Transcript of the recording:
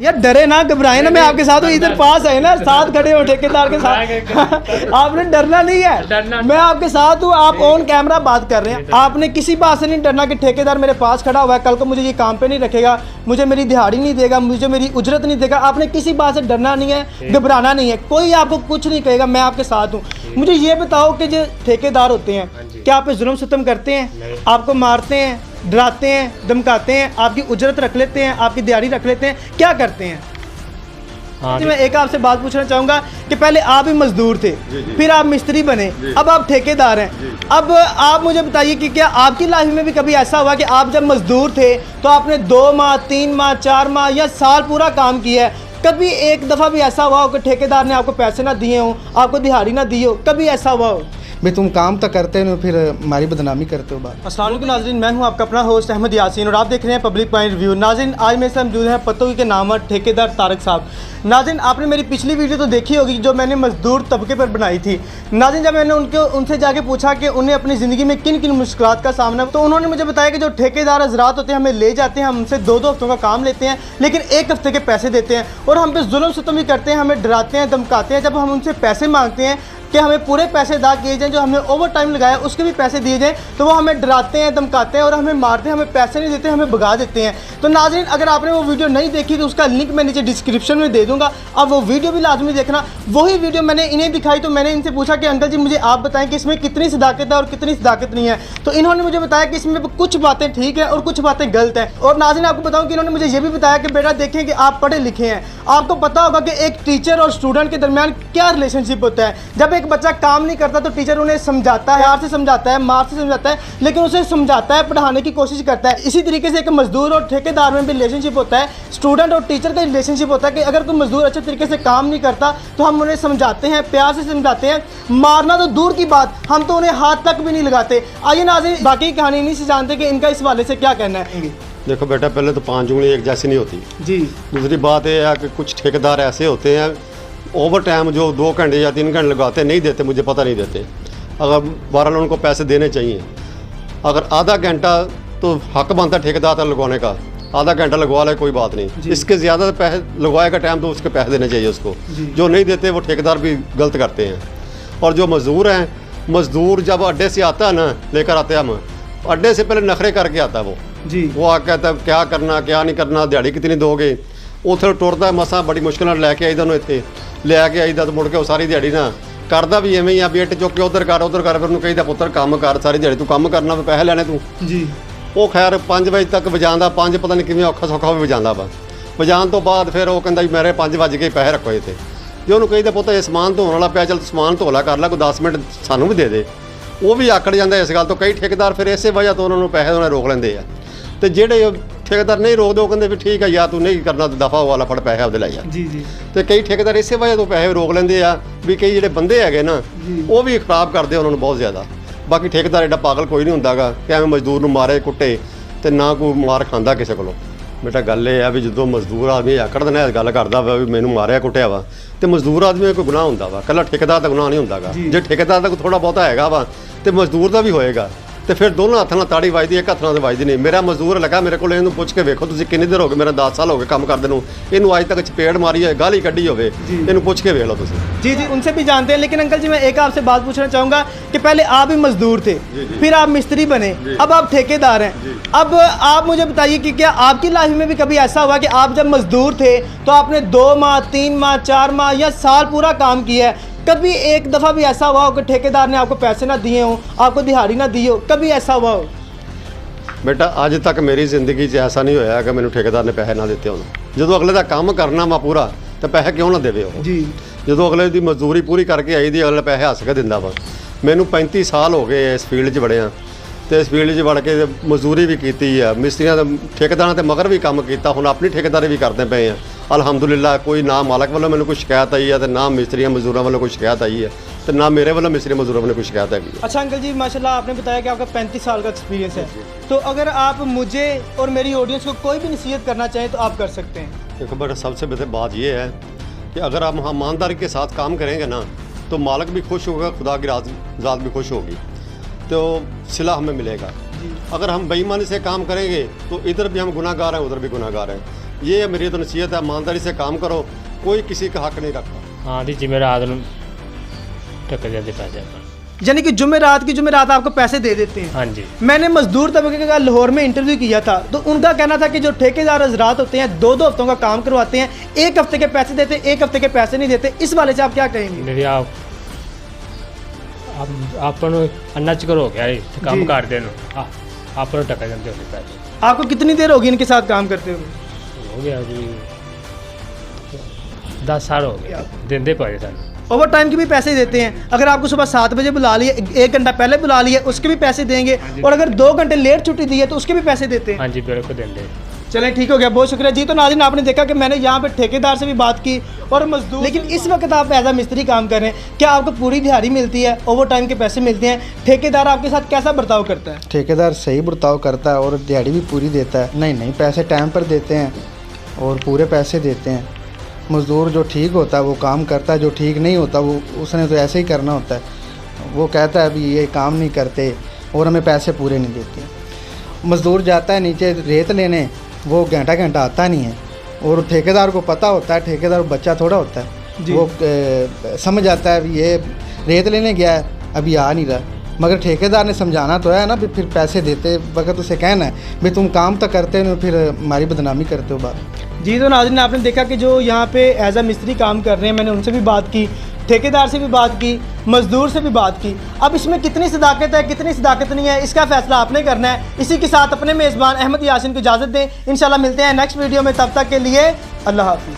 यार डरे ना, घबराए ना, मैं आपके साथ हूँ, इधर पास है ना, साथ खड़े हो ठेकेदार के साथ। आपने डरना नहीं है, मैं आपके साथ हूँ, आप ऑन कैमरा बात कर रहे हैं। आपने किसी बात से नहीं डरना कि ठेकेदार मेरे पास खड़ा हुआ है, कल को मुझे ये काम पे नहीं रखेगा, मुझे मेरी दिहाड़ी नहीं देगा, मुझे मेरी उजरत नहीं देगा। आपने किसी बात से डरना नहीं है, घबराना नहीं है, कोई आपको कुछ नहीं कहेगा, मैं आपके साथ हूँ। मुझे ये बताओ कि जो ठेकेदार होते हैं क्या आप पे जुल्म सितम करते हैं? आपको मारते हैं, डराते हैं, धमकाते हैं, आपकी उजरत रख लेते हैं, आपकी दिहाड़ी रख लेते हैं, क्या करते हैं? जी मैं एक आपसे बात पूछना चाहूँगा कि पहले आप ही मजदूर थे, फिर आप मिस्त्री बने, अब आप ठेकेदार हैं। अब आप मुझे बताइए कि क्या आपकी लाइफ में भी कभी ऐसा हुआ कि आप जब मजदूर थे तो आपने 2 माह 3 माह 4 माह या साल पूरा काम किया है? कभी एक दफ़ा भी ऐसा हुआ हो कि ठेकेदार ने आपको पैसे ना दिए हों, आपको दिहाड़ी ना दी हो? कभी ऐसा हुआ हो? भाई तुम काम तो करते हो, फिर हमारी बदनामी करते हो बात। अस्सलाम वालेकुम नाज़रीन, मैं हूं आपका अपना होस्ट अहमद यासीन और आप देख रहे हैं पब्लिक पॉइंट रिव्यू। नाज़रीन आज मेरे साथ मौजूद हैं पत्तों के नाम ठेकेदार तारक साहब। नाज़रीन आपने मेरी पिछली वीडियो तो देखी होगी जो मैंने मजदूर तबके पर बनाई थी। नाज़रीन जब मैंने उनसे जाके पूछा कि उन्हें अपनी ज़िंदगी में किन किन मुश्किलात का सामना, तो उन्होंने मुझे बताया कि जो ठेकेदार हज़रात होते हैं हमें ले जाते हैं, हमसे 2-2 हफ्तों का काम लेते हैं, लेकिन 1 हफ्ते के पैसे देते हैं और हम पे जुल्म सितम भी करते हैं, हमें डराते हैं, धमकाते हैं। जब हम उनसे पैसे मांगते हैं कि हमें पूरे पैसे अदा किए जाएँ, जो हमने ओवर टाइम लगाया उसके भी पैसे दिए जाएँ, तो वो हमें डराते हैं, धमकाते हैं और हमें मारते हैं, हमें पैसे नहीं देते, हमें भगा देते हैं। तो नाज़रीन अगर आपने वो वीडियो नहीं देखी तो उसका लिंक मैं नीचे डिस्क्रिप्शन में दे दूँगा, अब वो वीडियो भी लाजमी देखना। वही वीडियो मैंने इन्हें दिखाई तो मैंने इनसे पूछा कि अंकल जी मुझे आप बताएं कि इसमें कितनी सदाकत है और कितनी सदाकत नहीं है। तो इन्होंने मुझे बताया कि इसमें कुछ बातें ठीक हैं और कुछ बातें गलत हैं। और नाज़रीन आपको बताऊँ कि इन्होंने मुझे ये भी बताया कि बेटा देखें कि आप पढ़े लिखे हैं, आपको पता होगा कि एक टीचर और स्टूडेंट के दरमियान क्या रिलेशनशिप होता है। जब एक बच्चा काम नहीं करता तो टीचर उन्हें समझाता है, प्यार से समझाता है, मार से समझाता है, लेकिन उसे समझाता है, पढ़ाने की कोशिश करता है। इसी तरीके से एक मजदूर और ठेकेदार में भी रिलेशनशिप होता है, स्टूडेंट और टीचर का रिलेशनशिप होता है कि अगर कोई मजदूर अच्छे तरीके से काम नहीं करता तो हम उन्हें समझाते हैं, प्यार से समझाते हैं, मारना तो दूर की बात, हम तो उन्हें हाथ तक भी नहीं लगाते। आइए नाज़रीन बाकी कहानी इन्हीं से जानते कि इनका इस हवाले से क्या कहना है। देखो बेटा, पहले तो 5 उंगली एक जैसी नहीं होती जी। दूसरी बात यह है कि कुछ ठेकेदार ऐसे होते हैं ओवर टाइम जो 2 घंटे या 3 घंटे लगाते नहीं देते, मुझे पता नहीं देते। अगर बहरहाल उनको पैसे देने चाहिए, अगर आधा घंटा तो हक बनता है ठेकेदार तक लगवाने का, आधा घंटा लगवा ले कोई बात नहीं, इसके ज़्यादा पैसे लगवाएगा टाइम तो उसके पैसे देने चाहिए उसको। जो नहीं देते वो ठेकेदार भी गलत करते हैं। और जो मज़दूर हैं, मज़दूर जब अड्डे से आता है ना, लेकर आते हैं हम, अड्डे से पहले नखरे करके आता है वो आ कहता है क्या करना क्या नहीं करना, दिहाड़ी कितनी दोगे, उथे टुरदा मसा बड़ी मुश्किल लैके आईदा ਨੂੰ ਇੱਥੇ ਲੈ ਕੇ ਆਈਦਾ तो मुड़ के सारी दिहाड़ी ना करदा भी एवें ही आ, बेट चुक के उधर कर फिर ਉਹਨੂੰ ਕਹੀਦਾ ਪੁੱਤਰ ਕੰਮ कर सारी दिहाड़ी तू ਕੰਮ करना वे पैसे लेने तू जी। वो खैर 5 वजे तक वजांदा, 5 पता नहीं किवें औखा सौखा भी वजांदा वा। वजान तो बाद फिर वो कहंदा मेरे 5 वज गए पैसे रखो इत्थे, जो ਉਹਨੂੰ कहीदा पुत्त ये समान धोने वाला पिया, चल समान धो ला कर ला, कोई 10 मिनट सानू भी दे दे। वो भी आकड़ जाता इस गल तो, कई ठेकेदार फिर इस वजह तो उन्होंने पैसे उन्हें रोक लेंगे आ। तो जेडे ठेकेदार नहीं रोकते वो कहते भी ठीक है या तू नहीं करना तो दफा वाला फड़ पैसे आपदे लाई जी जी। तो कई ठेकेदार इस वजह तो पैसे रोक लेंगे आ भी कई जेडे बंदे है ना वो भी खराब करते उन्होंने बहुत ज़्यादा। बाकी ठेकेदार एडा पागल कोई नहीं होंदा गा कि एवं मजदूर नूं मारे कुटे तो ना कोई मार खांदा किसी कोलों। बेटा गल ये है भी जो मजदूर आदमी आकड़ देना गल करता वा भी मैनू मारिया कुटिया वा, तो मजदूर आदमी कोई गुनाह होंदा वा, कल्ला ठेकेदार का गुनाह नहीं होंदा गा। जे ठेकेदार का थोड़ा बहुता हैगा वा तो मजदूर का भी होएगा, तो फिर दोनों हत्थों नाल ताड़ी वजदी, एक हत्थ नाल वजदी नहीं। मेरा मजदूर लगा मेरे को इन्हूं पुछ के वेखो तुसीं किन्नी देर हो गए, मेरा 10 साल हो गए काम करदे नूं, इन्हूं अज तक चपेड़ मारी है गाली कड्ढी होवे, इन्हूं पुछ के वेख लो तुसीं। जी जी उनसे भी जानते हैं, लेकिन अंकल जी मैं एक आपसे बात पूछना चाहूँगा कि पहले आप ही मजदूर थे, फिर आप मिस्त्री बने, अब आप ठेकेदार हैं। अब आप मुझे बताइए कि क्या आपकी लाइफ में भी कभी ऐसा हुआ कि आप जब मजदूर थे तो आपने 2 माह 3 माह 4 माह या साल पूरा काम किया है, कभी एक दफ़ा भी ऐसा हुआ हो कि ठेकेदार ने आपको पैसे ना दिए हों, आपको दिहाड़ी ना दी हो, कभी ऐसा हुआ हो? बेटा अज तक मेरी जिंदगी ऐसा नहीं होया कि मैंने ठेकेदार ने पैसे ना दिते हो। जो अगले का काम करना वा पूरा तो पैसे क्यों ना देवे हो जी। जो अगले की मजदूरी पूरी करके आई दी अगले पैसे हस के दिंदा वा। मैनू 35 साल हो गए इस फील्ड बड़े तो इस फील्ड वड़ के मजदूरी भी की है, मिस्त्रियों ठेकेदार के मगर भी काम किया, हुण अपनी ठेकेदारी भी करते पे हैं अलहमदुलिल्लाह। कोई ना मालक वालों मैंने कोई शिकायत आई है तो ना मिस्त्रियों मजदूरों वालों कोई शिकायत आई है, तो ना मेरे वालों मिस्त्री मजदूरों वालों कोई शिकायत है। अच्छा अंकल जी माशाल्लाह आपने बताया कि आपका 35 साल का एक्सपीरियंस है, तो अगर आप मुझे और मेरी ऑडियंस को कोई भी नसीहत करना चाहें तो आप कर सकते हैं। देखो बेटा सबसे बेहतर बात यह है कि अगर आप ईमानदारी के साथ काम करेंगे ना तो मालिक भी खुश होगा, खुदा की ज़ात भी खुश होगी, तो सिला हमें मिलेगा। अगर हम बेईमानी से काम करेंगे तो इधर भी हम गुनाहगार हैं उधर भी गुनाहगार हैं। ये मेरी तो नसीहत है, ईमानदारी से काम करो, कोई किसी का हक नहीं रखता। हाँ जी, जिमेरात टक जाते पैसे अपन। यानी कि जुमेरात आपको पैसे दे देते हैं। हाँ जी। मैंने मजदूर तबके का लाहौर में इंटरव्यू किया था, तो उनका कहना था कि जो ठेकेदार हजरात होते हैं 2-2 हफ्तों का काम करवाते हैं, 1 हफ्ते के पैसे देते हैं, 1 हफ्ते के पैसे नहीं देते। इस वाले से आप क्या कहेंगे? मेरी आपन अन्नाच करो क्या काम जी। कर देना आप टका जाते होते पैसे। आपको कितनी देर होगी इनके साथ काम करते हुए? हो गया अभी 10 साल हो गए देंदे पैसे सानू। ओवर टाइम के भी पैसे देते हैं। अगर आपको सुबह 7 बजे बुला लिए, 1 घंटा पहले बुला लिए, उसके भी पैसे देंगे, और अगर 2 घंटे लेट छुट्टी दी है तो उसके भी पैसे देते हैं। हाँ जी, बिल्कुल देंदे। चलें, ठीक हो गया, बहुत शुक्रिया जी। तो नाज़रीन, आपने देखा कि मैंने यहाँ पे ठेकेदार से भी बात की और मजदूर। लेकिन इस वक्त आप एज अ मिस्त्री काम कर रहे हैं, क्या आपको पूरी दिहाड़ी मिलती है, ओवर टाइम के पैसे मिलते हैं? ठेकेदार आपके साथ कैसा बर्ताव करता है? ठेकेदार सही बर्ताव करता है और दिहाड़ी भी पूरी देता है। नहीं पैसे टाइम पर देते हैं और पूरे पैसे देते हैं। मज़दूर जो ठीक होता है वो काम करता है, जो ठीक नहीं होता वो उसने तो ऐसे ही करना होता है। वो कहता है अभी ये काम नहीं करते और हमें पैसे पूरे नहीं देते। मज़दूर जाता है नीचे रेत लेने, वो घंटा आता नहीं है, और ठेकेदार को पता होता है, ठेकेदार बच्चा थोड़ा होता है, जी। वो समझ आता है अभी ये रेत लेने गया है, अभी आ नहीं रहा। मगर ठेकेदार ने समझाना तो है ना, फिर पैसे देते वक्त उसे कहना है भाई तुम काम तो करते नहीं, फिर हमारी बदनामी करते हो बात। जी, तो नाज़रीन, आपने देखा कि जो यहाँ पे एज अ मिस्त्री काम कर रहे हैं, मैंने उनसे भी बात की, ठेकेदार से भी बात की, मज़दूर से भी बात की। अब इसमें कितनी सदाकत है, कितनी सदाकत नहीं है, इसका फैसला आपने करना है। इसी के साथ अपने मेज़बान अहमद यासीन को इजाज़त दें। इंशाल्लाह मिलते हैं नेक्स्ट वीडियो में, तब तक के लिए अल्लाह हाफ़िज़।